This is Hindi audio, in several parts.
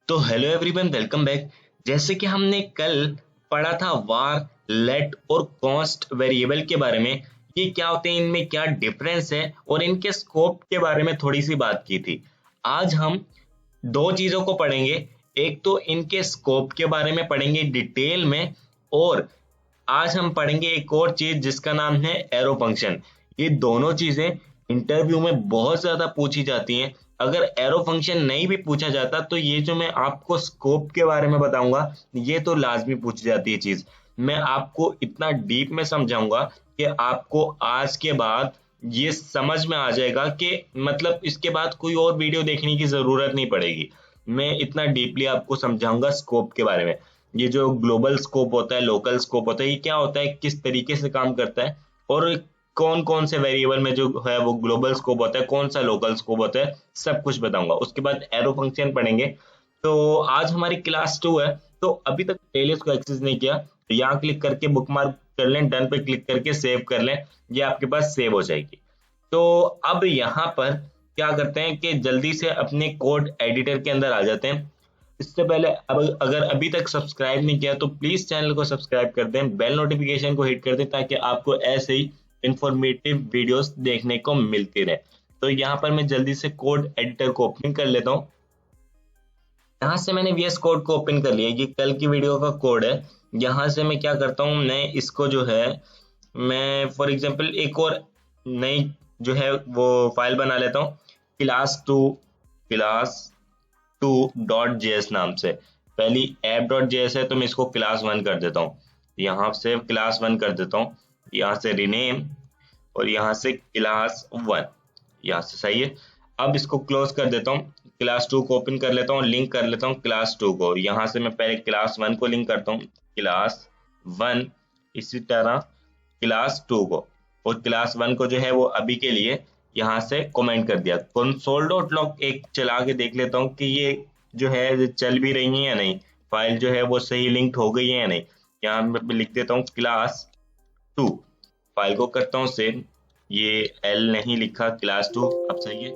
तो हेलो एवरीवन, वेलकम बैक। जैसे कि हमने कल पढ़ा था वार, लेट और कॉन्स्ट वेरिएबल के बारे में। ये क्या होते हैं, इनमें क्या डिफरेंस है और इनके स्कोप के बारे में थोड़ी सी बात की थी। आज हम दो चीजों को पढ़ेंगे। एक तो इनके स्कोप के बारे में पढ़ेंगे डिटेल में, और आज हम पढ़ेंगे एक और चीज जिसका नाम है एरो फंक्शन। ये दोनों चीजें इंटरव्यू में बहुत ज्यादा पूछी जाती हैं। अगर एरो फंक्शन नहीं भी पूछा जाता तो ये जो मैं आपको स्कोप के बारे में बताऊंगा, ये तो लाजमी पूछी जाती है चीज। मैं आपको इतना डीप में समझाऊंगा कि आपको आज के बाद ये समझ में आ जाएगा कि मतलब इसके बाद कोई और वीडियो देखने की जरूरत नहीं पड़ेगी। मैं इतना डीपली आपको समझाऊंगा स्कोप के बारे में। ये जो ग्लोबल स्कोप होता है, लोकल स्कोप होता है, ये क्या होता है, किस तरीके से काम करता है, और कौन कौन से वेरिएबल में जो है वो ग्लोबल स्कोप होता है, कौन सा लोकल स्कोप होता है, सब कुछ बताऊंगा। उसके बाद एरो फंक्शन पढ़ेंगे। तो आज हमारी क्लास 2 है। तो अभी तक प्लेलिस्ट को एक्सेस नहीं किया तो यहाँ क्लिक करके बुकमार्क कर लें, डन पे क्लिक करके सेव कर लें। ये आपके पास सेव हो जाएगी। तो अब यहाँ पर क्या करते हैं कि जल्दी से अपने कोड एडिटर के अंदर आ जाते हैं। इससे पहले अब अगर अभी तक सब्सक्राइब नहीं किया तो प्लीज चैनल को सब्सक्राइब कर दें, बेल नोटिफिकेशन को हिट कर दें ताकि आपको ऐसे ही इंफॉर्मेटिव वीडियोस देखने को मिलती रहे। तो यहाँ पर मैं जल्दी से कोड एडिटर को ओपन कर लेता हूँ। यहाँ से मैंने VS कोड को ओपन कर लिया। ये कल की वीडियो का कोड है। यहाँ से मैं क्या करता हूँ, मैं इसको जो है मैं फॉर एग्जांपल एक और नई जो है वो फाइल बना लेता हूँ, class2 नाम से। पहली app.js है तो मैं इसको class1 कर देता हूँ। यहाँ से class1 कर देता हूँ, यहाँ से रीनेम और यहाँ से class1, यहाँ से सही है। अब इसको क्लोज कर देता हूँ, class2 को ओपन कर लेता हूँ, लिंक कर लेता हूँ class2 को। यहाँ से मैं पहले class1 को लिंक करता हूँ, class1, इसी तरह class2 को, और class1 को जो है वो अभी के लिए यहाँ से कमेंट कर दिया। console.log एक चला के देख लेता हूँ कि ये जो है चल भी रही है या नहीं, फाइल जो है वो सही लिंक्ड हो गई है या नहीं। यहाँ मैं लिख देता हूँ class2, फाइल को करता हूँ सेव। ये L नहीं लिखा, class2 अब सही है।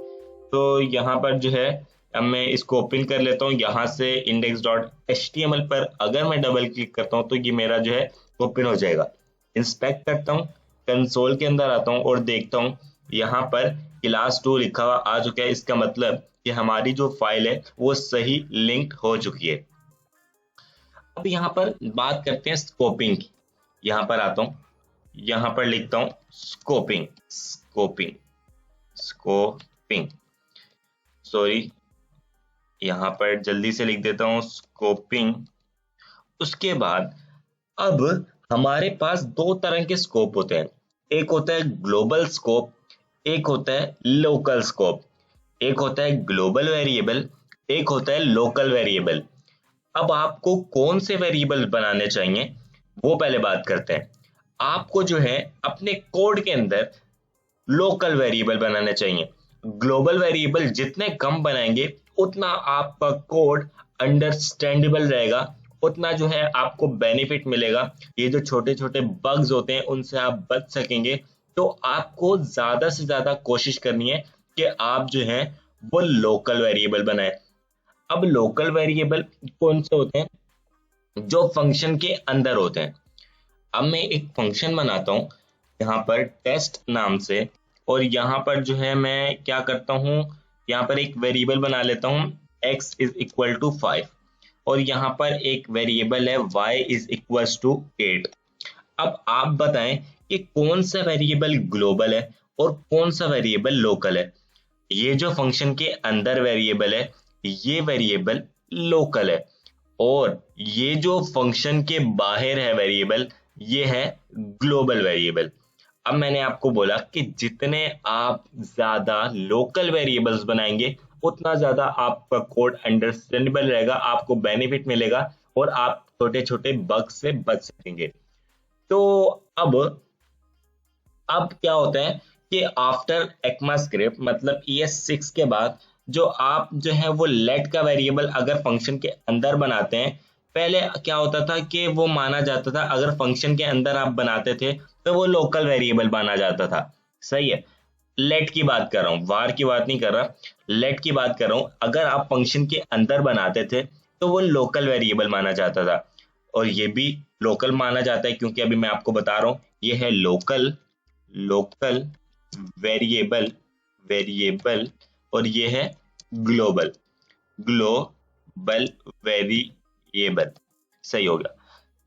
तो यहाँ पर जो है अब मैं इसको ओपन कर लेता हूँ। यहाँ से index.html पर अगर मैं डबल क्लिक करता हूँ तो ये मेरा जो है ओपन हो जाएगा। इंस्पेक्ट करता हूँ, कंसोल के अंदर आता हूँ और देखता हूँ यहाँ पर class2 लिखा हुआ आ चुका है। इसका मतलब कि हमारी जो फाइल है वो सही लिंक्ड हो चुकी है। अब यहाँ पर बात करते हैं स्कोपिंग की। यहाँ पर आता हूँ, यहाँ पर लिखता हूँ स्कोपिंग, स्कोपिंग, सॉरी, यहाँ पर जल्दी से लिख देता हूँ स्कोपिंग। उसके बाद अब हमारे पास दो तरह के स्कोप होते हैं। एक होता है ग्लोबल स्कोप, एक होता है लोकल स्कोप। एक होता है ग्लोबल वेरिएबल, एक होता है लोकल वेरिएबल। अब आपको कौन से वेरिएबल बनाने चाहिए वो पहले बात करते हैं। आपको जो है अपने कोड के अंदर लोकल वेरिएबल बनाने चाहिए। ग्लोबल वेरिएबल जितने कम बनाएंगे उतना आपका कोड अंडरस्टैंडेबल रहेगा, उतना जो है आपको बेनिफिट मिलेगा। ये जो छोटे छोटे बग्स होते हैं उनसे आप बच सकेंगे। तो आपको ज्यादा से ज्यादा कोशिश करनी है कि आप जो है वो लोकल वेरिएबल बनाएं। अब लोकल वेरिएबल कौन से होते हैं, जो फंक्शन के अंदर होते हैं। अब मैं एक फंक्शन बनाता हूँ यहाँ पर टेस्ट नाम से, और यहाँ पर जो है मैं क्या करता हूँ, यहाँ पर एक वेरिएबल बना लेता हूँ x इज इक्वल टू 5, और यहाँ पर एक वेरिएबल है y इज इक्वल टू 8। अब आप बताएं कि कौन सा वेरिएबल ग्लोबल है और कौन सा वेरिएबल लोकल है। ये जो फंक्शन के अंदर वेरिएबल है ये वेरिएबल लोकल है, और ये जो फंक्शन के बाहर है वेरिएबल ये है ग्लोबल वेरिएबल। अब मैंने आपको बोला कि जितने आप ज्यादा लोकल वेरिएबल्स बनाएंगे उतना ज्यादा आपका कोड अंडरस्टैंडेबल रहेगा, आपको बेनिफिट मिलेगा और आप छोटे छोटे बग से बच सकेंगे। तो अब क्या होता है कि आफ्टर ECMAScript मतलब ES6 के बाद जो आप जो है वो लेट का वेरिएबल अगर फंक्शन के अंदर बनाते हैं, पहले क्या होता था कि वो माना जाता था, अगर फंक्शन के अंदर आप बनाते थे तो वो लोकल वेरिएबल माना जाता था, सही है। लेट की बात कर रहा हूँ, वार की बात नहीं कर रहा, लेट की बात कर रहा हूँ। अगर आप फंक्शन के अंदर बनाते थे तो वो लोकल वेरिएबल माना जाता था, और ये भी लोकल माना जाता है क्योंकि अभी मैं आपको बता रहा हूँ ये है लोकल, लोकल वेरिएबल, वेरिएबल, और ये है ग्लोबल, ग्लोबल वेरिएबल। सही हो गया।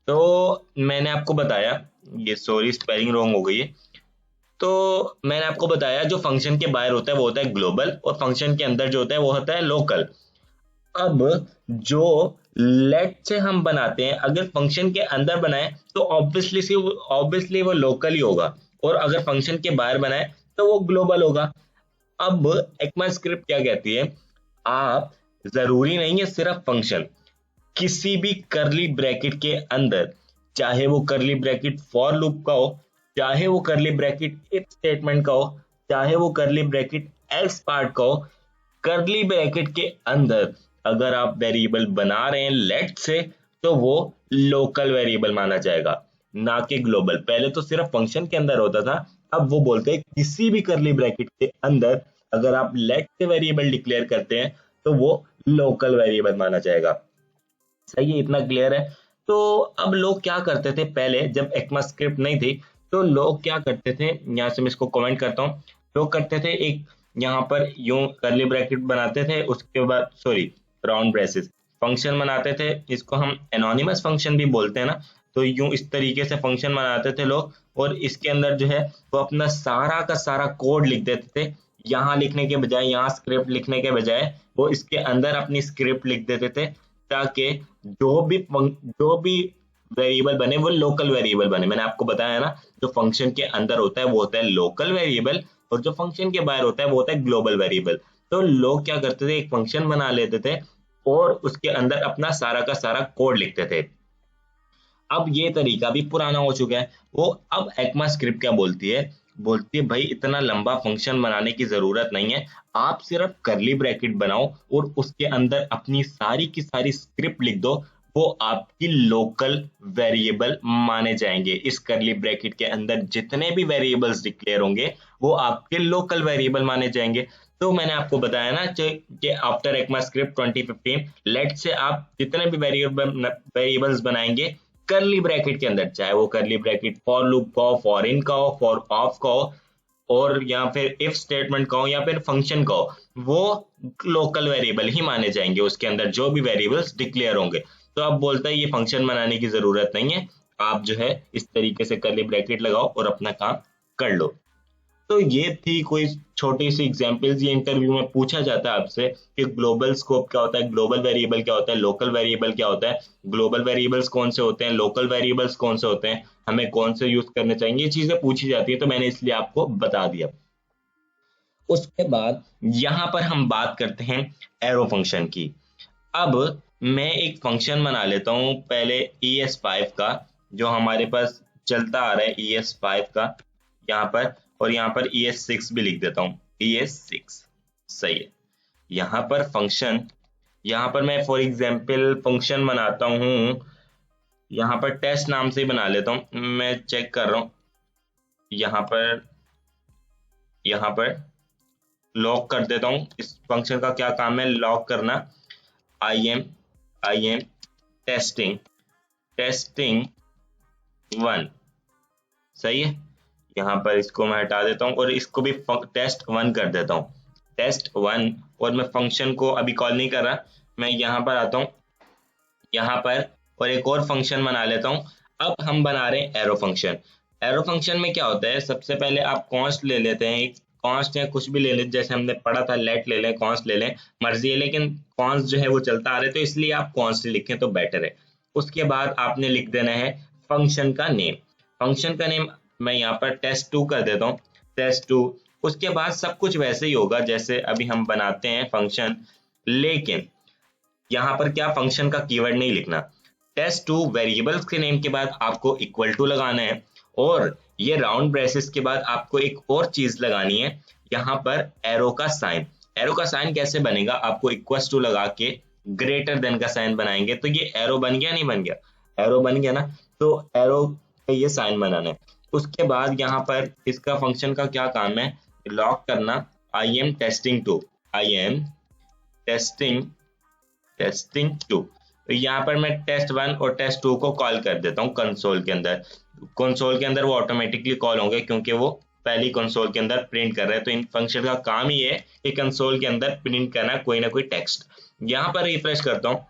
तो मैंने आपको बताया, ये सॉरी स्पेलिंग रॉन्ग हो गई है। तो मैंने आपको बताया जो फंक्शन के बाहर होता है वो होता है ग्लोबल, और फंक्शन के अंदर जो होता है वो होता है लोकल। अब जो लेट से हम बनाते हैं, अगर फंक्शन के अंदर बनाए तो ऑब्वियसली वो लोकल ही होगा, और अगर फंक्शन के बाहर बनाए तो वो ग्लोबल होगा। अब ECMAScript क्या कहती है, आप जरूरी नहीं है सिर्फ फंक्शन, किसी भी करली ब्रैकेट के अंदर, चाहे वो करली ब्रैकेट फॉर लूप का हो, चाहे वो करली ब्रैकेट इफ स्टेटमेंट का हो, चाहे वो करली ब्रैकेट एल्स पार्ट का हो, करली ब्रैकेट के अंदर अगर आप वेरिएबल बना रहे हैं लेट से तो वो लोकल वेरिएबल माना जाएगा, ना कि ग्लोबल। पहले तो सिर्फ फंक्शन के अंदर होता था, अब वो बोलते हैं किसी भी करली ब्रैकेट के अंदर अगर आप लेट से वेरिएबल डिक्लेयर करते हैं तो वो लोकल वेरिएबल माना जाएगा। सही है, इतना क्लियर है। तो अब लोग क्या करते थे पहले, जब ECMAScript नहीं थी तो लोग क्या करते थे, यहाँ से मैं इसको कमेंट करता हूँ। लोग करते थे एक यहाँ पर यूं करली ब्रैकेट बनाते थे, उसके बाद सॉरी राउंड ब्रेसेस फंक्शन बनाते थे, इसको हम एनोनिमस फंक्शन भी बोलते हैं ना। तो यूं इस तरीके से फंक्शन बनाते थे लोग, और इसके अंदर जो है वो अपना सारा का सारा कोड लिख देते थे। यहाँ लिखने के बजाय, यहाँ स्क्रिप्ट लिखने के बजाय वो इसके अंदर अपनी स्क्रिप्ट लिख देते थे, ताकि जो भी वेरिएबल बने वो लोकल वेरिएबल बने। मैंने आपको बताया ना, जो फंक्शन के अंदर होता है वो होता है लोकल वेरिएबल, और जो फंक्शन के बाहर होता है वो होता है ग्लोबल वेरिएबल। तो लोग क्या करते थे, एक फंक्शन बना लेते थे और उसके अंदर अपना सारा का सारा कोड लिखते थे। अब ये तरीका भी पुराना हो चुका है। वो अब ECMAScript क्या बोलती है भाई इतना लंबा फंक्शन बनाने की जरूरत नहीं है, आप सिर्फ करली ब्रैकेट बनाओ और उसके अंदर अपनी सारी की सारी स्क्रिप्ट लिख दो, वो आपकी लोकल वेरिएबल माने जाएंगे। इस करली ब्रैकेट के अंदर जितने भी वेरिएबल्स डिक्लेयर होंगे वो आपके लोकल वेरिएबल माने जाएंगे। तो मैंने आपको बताया ना कि आफ्टर ECMAScript 2015 लेट से आप जितने भी वेरिएबल्स बनाएंगे करली ब्रैकेट के अंदर, चाहे वो करली ब्रैकेट फॉर लूप का हो, फॉर इन का हो, फॉर ऑफ का हो, और या फिर इफ स्टेटमेंट का हो, या फिर फंक्शन का हो, वो लोकल वेरिएबल ही माने जाएंगे, उसके अंदर जो भी वेरिएबल्स डिक्लेयर होंगे। तो अब बोलता है ये फंक्शन बनाने की जरूरत नहीं है, आप जो है इस तरीके से करली ब्रैकेट लगाओ और अपना काम कर लो। तो ये थी कोई छोटी सी एग्जांपल्स। ये इंटरव्यू में पूछा जाता है आपसे कि ग्लोबल स्कोप क्या होता है, ग्लोबल वेरिएबल क्या होता है, लोकल वेरिएबल क्या होता है, ग्लोबल वेरिएबल्स कौन से होते हैं, लोकल वेरिएबल्स कौन से होते हैं, हमें कौन से यूज करने चाहिए, ये चीजें पूछी जाती है, तो मैंने इसलिए आपको बता दिया। उसके बाद यहाँ पर हम बात करते हैं एरो फंक्शन की। अब मैं एक फंक्शन बना लेता हूँ पहले ES5 का, जो हमारे पास चलता आ रहा है ES5 का यहाँ पर, और यहाँ पर ES6 भी लिख देता हूँ, ES6। सही है। यहाँ पर फंक्शन, यहाँ पर मैं फॉर एग्जाम्पल फंक्शन बनाता हूँ, यहाँ पर टेस्ट नाम से ही बना लेता हूँ, मैं चेक कर रहा हूँ। यहाँ पर लॉक कर देता हूँ। इस फंक्शन का क्या काम है, लॉक करना। I am testing 1। सही है। यहाँ पर इसको मैं हटा देता हूँ और इसको भी test1 कर देता हूँ, test1। और मैं फंक्शन को अभी कॉल नहीं कर रहा, मैं यहाँ पर आता हूँ, यहाँ पर और एक और फंक्शन बना लेता हूँ। अब हम बना रहे हैं एरो फंक्शन। एरो फंक्शन में क्या होता है, सबसे पहले आप कॉन्स्ट ले लेते हैं, एक कॉन्स्ट या कुछ भी ले लेते, जैसे हमने पढ़ा था लेट ले लें, कॉन्स्ट ले लें, मर्जी है, लेकिन कॉन्स्ट जो है वो चलता आ रहा है तो इसलिए आप कॉन्स्ट लिखें तो बेटर है। उसके बाद आपने लिख देना है फंक्शन का नेम। फंक्शन का नेम मैं यहाँ पर test2 कर देता हूँ, test2। उसके बाद सब कुछ वैसे ही होगा जैसे अभी हम बनाते हैं फंक्शन, लेकिन यहाँ पर क्या, फंक्शन का कीवर्ड नहीं लिखना। test2 वेरिएबल्स के नेम के बाद आपको इक्वल टू लगाना है, और ये राउंड ब्रेसेस के बाद आपको एक और चीज लगानी है, यहाँ पर एरो का साइन। एरो का साइन कैसे बनेगा, आपको इक्वल टू लगा के ग्रेटर देन का साइन बनाएंगे, तो ये एरो बन गया, नहीं बन गया, एरो बन गया ना। तो एरो पे ये साइन बनाना है। उसके बाद यहाँ पर इसका फंक्शन का क्या काम है, लॉग करना I am testing two, I am testing two. तो यहाँ पर मैं टेस्ट 1 और टेस्ट 2 को कॉल कर देता हूँ कंसोल के अंदर। कंसोल के अंदर वो ऑटोमेटिकली कॉल होंगे क्योंकि वो पहली कंसोल के अंदर प्रिंट कर रहे हैं। तो इन फंक्शन का काम ही है कि कंसोल के अंदर प्रिंट करना कोई ना कोई टेक्स्ट। यहाँ पर रिफ्रेश करता हूँ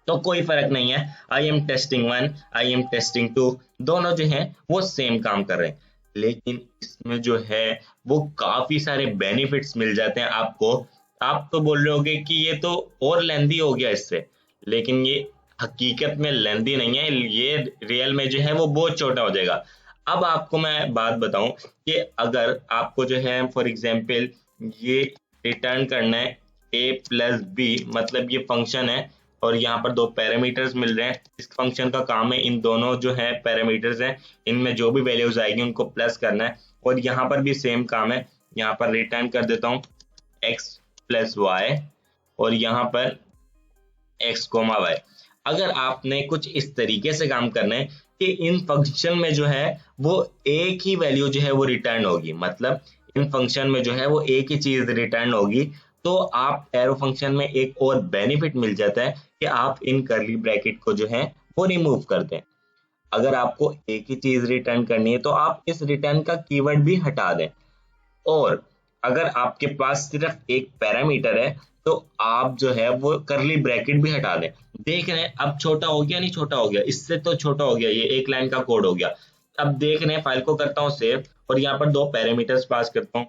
तो कोई फर्क नहीं है, आई am testing 1, I am testing 2, दोनों जो है वो सेम काम कर रहे हैं। लेकिन इसमें जो है वो काफी सारे बेनिफिट्स मिल जाते हैं आपको। आप तो बोल रहे होगे कि ये तो और लेंदी हो गया इससे, लेकिन ये हकीकत में लेंदी नहीं है, ये रियल में जो है वो बहुत छोटा हो जाएगा। अब आपको मैं बात बताऊं कि अगर आपको जो है फॉर एग्जांपल ये रिटर्न करना है a प्लस बी, मतलब ये फंक्शन है और यहाँ पर दो पैरामीटर्स मिल रहे हैं। इस फंक्शन का काम है इन दोनों जो है पैरामीटर्स हैं इनमें जो भी वैल्यूज आएगी उनको प्लस करना है। और यहाँ पर भी सेम काम है, यहाँ पर रिटर्न कर देता हूँ x प्लस वाई और यहाँ पर x कोमा वाई। अगर आपने कुछ इस तरीके से काम करना है कि इन फंक्शन में जो है वो एक ही वैल्यू जो है वो रिटर्न होगी, मतलब इन फंक्शन में जो है वो एक ही चीज रिटर्न होगी, तो आप एरो फंक्शन में एक और बेनिफिट मिल जाता है कि आप इन कर्ली ब्रैकेट को जो है वो रिमूव कर दें। अगर आपको एक ही चीज रिटर्न करनी है तो आप इस रिटर्न का कीवर्ड भी हटा दें। और अगर आपके पास सिर्फ एक पैरामीटर है तो आप जो है वो करली ब्रैकेट भी हटा दें। देख रहे हैं अब छोटा हो गया, नहीं छोटा हो गया, इससे तो छोटा हो गया, ये एक लाइन का कोड हो गया। अब देख रहे हैं फाइल को करता हूँ सेव और यहाँ पर दो पैरामीटर्स पास करता हूँ,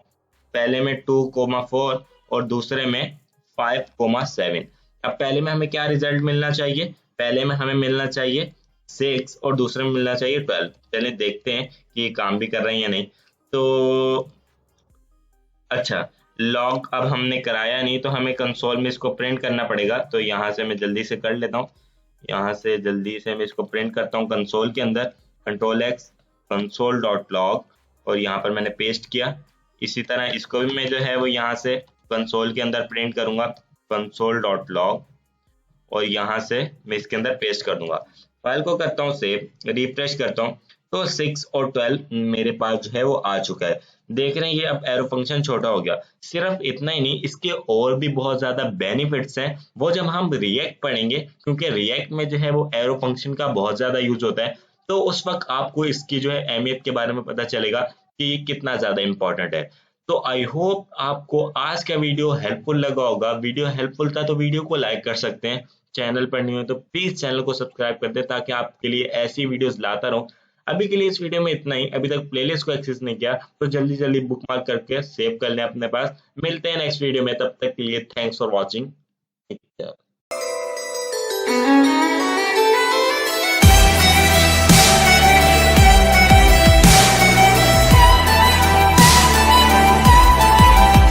पहले में 2,4 और दूसरे में 5,7। अब पहले में हमें क्या रिजल्ट मिलना चाहिए, पहले में हमें मिलना चाहिए 6 और दूसरे में मिलना चाहिए 12। चलिए देखते हैं कि ये काम भी कर रहे हैं या नहीं। तो अच्छा, लॉग अब हमने कराया नहीं तो हमें कंसोल में इसको प्रिंट करना पड़ेगा। तो यहाँ से मैं जल्दी से कर लेता हूँ, यहाँ से जल्दी से मैं इसको प्रिंट करता हूँ कंसोल के अंदर, control x console dot log और यहाँ पर मैंने पेस्ट किया। इसी तरह इसको भी मैं जो है वो यहाँ से कंसोल के अंदर प्रिंट करूंगा कंसोल डॉट लॉग और यहाँ से मैं इसके अंदर पेस्ट कर दूंगा। फाइल को करता हूँ सेव, रिफ्रेश करता हूँ तो 6 और 12 मेरे पास जो है वो आ चुका है। देख रहे हैं ये अब एरो फंक्शन छोटा हो गया। सिर्फ इतना ही नहीं, इसके और भी बहुत ज्यादा बेनिफिट्स हैं, वो जब हम रिएक्ट पढ़ेंगे, क्योंकि रिएक्ट में जो है वो एरो फंक्शन का बहुत ज्यादा यूज होता है, तो उस वक्त आपको इसकी जो है अहमियत के बारे में पता चलेगा कि ये कितना ज्यादा इंपॉर्टेंट है। तो आई होप आपको आज का वीडियो हेल्पफुल लगा होगा। वीडियो हेल्पफुल था तो वीडियो को लाइक कर सकते हैं, चैनल पर नहीं हो तो प्लीज चैनल को सब्सक्राइब कर दे ताकि आपके लिए ऐसी वीडियोस लाता रहूं। अभी के लिए इस वीडियो में इतना ही। अभी तक प्लेलिस्ट को एक्सेस नहीं किया तो जल्दी जल्दी बुकमार्क करके सेव कर लें अपने पास। मिलते हैं नेक्स्ट वीडियो में, तब तक के लिए थैंक्स फॉर वॉचिंग।